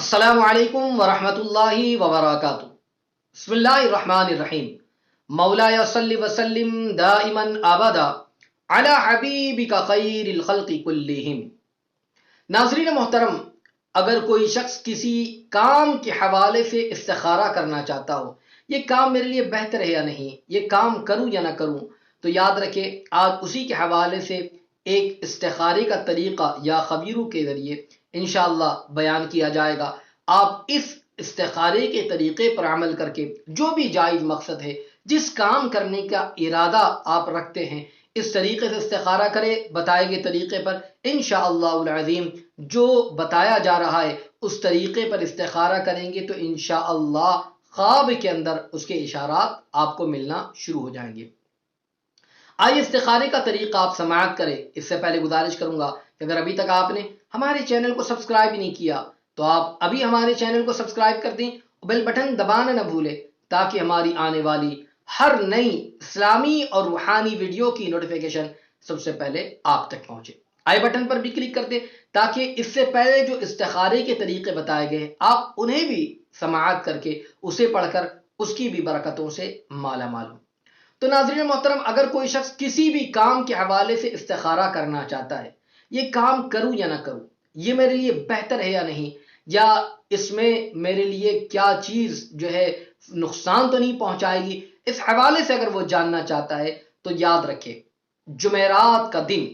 السلام علیکم ورحمۃ اللہ وبرکاتہ۔ بسم اللہ الرحمن الرحیم۔ مولاي صلی وسلم دائما ابدا علی حبیبک خیر الخلق کلہم۔ ناظرین محترم، اگر کوئی شخص کسی کام کے حوالے سے استخارہ کرنا چاہتا ہو، یہ کام میرے لیے بہتر ہے یا نہیں، یہ کام کروں یا نہ کروں، تو یاد رکھے آج اسی کے حوالے سے ایک استخارے کا طریقہ یا خبیروں کے ذریعے انشاءاللہ بیان کیا جائے گا۔ آپ اس استخارے کے طریقے پر عمل کر کے جو بھی جائز مقصد ہے، جس کام کرنے کا ارادہ آپ رکھتے ہیں، اس طریقے سے استخارہ کرے بتائے گئے طریقے پر انشاءاللہ العظیم۔ جو بتایا جا رہا ہے اس طریقے پر استخارہ کریں گے تو انشاءاللہ خواب کے اندر اس کے اشارات آپ کو ملنا شروع ہو جائیں گے۔ آئیے استخارے کا طریقہ آپ سماعت کریں۔ اس سے پہلے گزارش کروں گا کہ اگر ابھی تک آپ نے ہمارے چینل کو سبسکرائب نہیں کیا تو آپ ابھی ہمارے چینل کو سبسکرائب کر دیں، بیل بٹن دبانا نہ بھولیں تاکہ ہماری آنے والی ہر نئی اسلامی اور روحانی ویڈیو کی نوٹیفیکیشن سب سے پہلے آپ تک پہنچے۔ آئی بٹن پر بھی کلک کر دیں تاکہ اس سے پہلے جو استخارے کے طریقے بتائے گئے آپ انہیں بھی سماعت کر کے اسے پڑھ کر اس کی بھی برکتوں سے مالا مال ہوں۔ تو ناظرین محترم، اگر کوئی شخص کسی بھی کام کے حوالے سے استخارہ کرنا چاہتا ہے، یہ کام کروں یا نہ کروں، یہ میرے لیے بہتر ہے یا نہیں، یا اس میں میرے لیے کیا چیز جو ہے نقصان تو نہیں پہنچائے گی، اس حوالے سے اگر وہ جاننا چاہتا ہے تو یاد رکھے جمعرات کا دن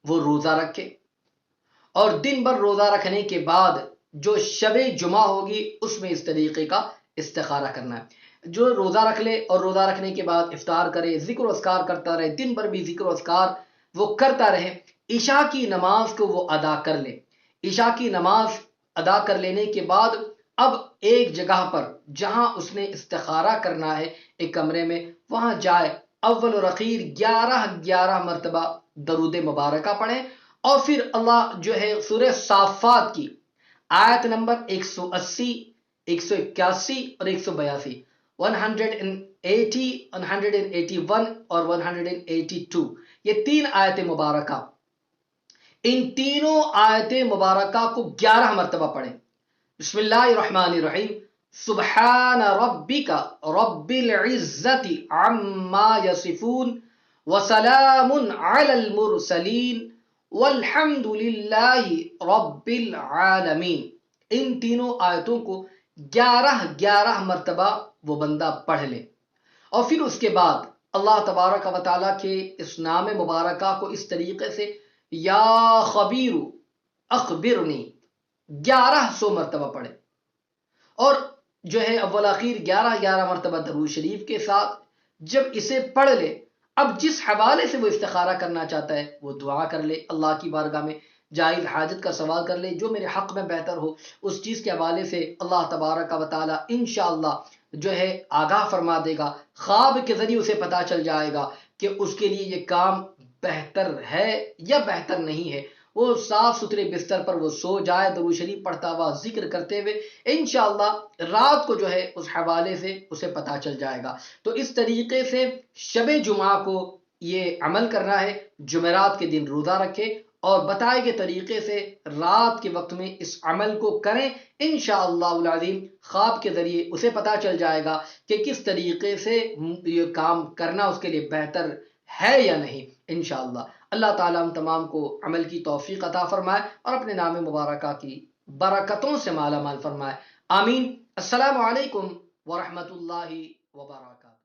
وہ روزہ رکھے، اور دن بھر روزہ رکھنے کے بعد جو شب جمعہ ہوگی اس میں اس طریقے کا استخارہ کرنا ہے۔ جو روزہ رکھ لے اور روزہ رکھنے کے بعد افطار کرے، ذکر و اذکار کرتا رہے، دن بھر بھی ذکر و اذکار وہ کرتا رہے، عشاء کی نماز کو وہ ادا کر لے۔ عشاء کی نماز ادا کر لینے کے بعد اب ایک جگہ پر جہاں اس نے استخارہ کرنا ہے، ایک کمرے میں، وہاں جائے، اول اور اخیر 11 مرتبہ درود مبارکہ پڑھیں، اور پھر اللہ جو ہے سورہ صافات کی آیت نمبر 180، 181 اور 182، 180، 181 اور 182، یہ تین آیت مبارکہ، ان تینوں آیت مبارکہ کو 11 مرتبہ پڑھیں۔ بسم اللہ الرحمن الرحیم۔ سبحان ربک رب العزت عما یصفون وسلام علی المرسلین والحمد للہ رب العالمین۔ ان تینوں آیتوں کو 11 مرتبہ وہ بندہ پڑھ لے، اور پھر اس کے بعد اللہ تبارک و تعالیٰ کے اس نام مبارکہ کو اس طریقے سے یا خبیر اخبرنی 1100 مرتبہ پڑھے، اور جو ہے اول اخیر 11 مرتبہ درود شریف کے ساتھ جب اسے پڑھ لے، اب جس حوالے سے وہ استخارہ کرنا چاہتا ہے وہ دعا کر لے، اللہ کی بارگاہ میں جائز حاجت کا سوال کر لے، جو میرے حق میں بہتر ہو اس چیز کے حوالے سے اللہ تبارک و تعالیٰ انشاءاللہ جو ہے آگاہ فرما دے گا۔ خواب کے ذریعے اسے پتا چل جائے گا کہ اس کے لیے یہ کام بہتر ہے یا بہتر نہیں ہے۔ وہ صاف ستھرے بستر پر وہ سو جائے، درود شریف پڑھتا ہوا، ذکر کرتے ہوئے، انشاءاللہ رات کو جو ہے اس حوالے سے اسے پتا چل جائے گا۔ تو اس طریقے سے شب جمعہ کو یہ عمل کرنا ہے، جمعرات کے دن روزہ رکھے اور بتائے گئے طریقے سے رات کے وقت میں اس عمل کو کریں، انشاءاللہ العظیم خواب کے ذریعے اسے پتا چل جائے گا کہ کس طریقے سے یہ کام کرنا اس کے لیے بہتر ہے یا نہیں انشاءاللہ۔ اللہ تعالیٰ ہم تمام کو عمل کی توفیق عطا فرمائے اور اپنے نام مبارکہ کی برکتوں سے مالا مال فرمائے، آمین۔ السلام علیکم ورحمۃ اللہ وبرکاتہ۔